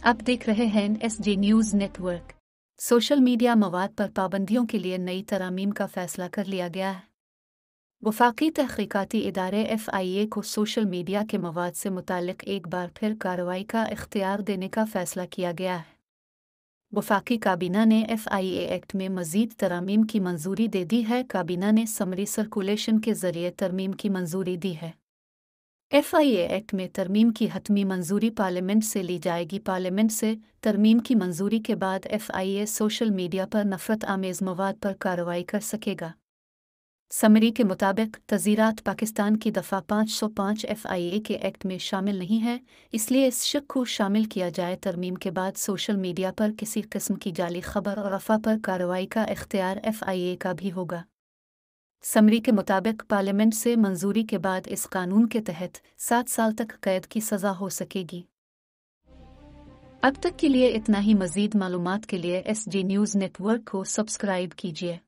आप देख रहे हैं SG news network. Social media मवाद पर पाबंदियों के लिए नई तरमीम का फैसला कर लिया गया है। वफाकी तहकीकाती इदारे FIA को सोशल मीडिया के मवाद से मुतालिक एक बार फिर कार्रवाई का इख्तियार देने का फैसला किया गया है। वफाकी काबीना ने FIA एक्ट में मज़ीद तरमीम की मंजूरी दे दी है। काबीना ने समरी सर्कुलेशन के ज़रिए तरमीम की मंजूरी दी है। FIA एक्ट में तरमीम की हतमी मंजूरी पार्लियामेंट से ली जाएगी। पार्लियामेंट से तरमीम की मंजूरी के बाद FIA सोशल मीडिया पर नफरत आमेज़ मवाद पर कार्रवाई कर सकेगा। समरी के मुताबिक तज़ीरात पाकिस्तान की दफ़ा 505 FIA के एक्ट में शामिल नहीं है, इसलिए इस शक को शामिल किया जाए। तरमीम के बाद सोशल मीडिया पर किसी किस्म की जाली खबर और अफवाह पर कार्रवाई का इख्तियार FIA का भी होगा। समरी के मुताबिक पार्लियामेंट से मंजूरी के बाद इस कानून के तहत 7 साल तक कैद की सज़ा हो सकेगी। अब तक के लिए इतना ही। मज़ीद मालूमात के लिए SG न्यूज़ नेटवर्क को सब्सक्राइब कीजिए।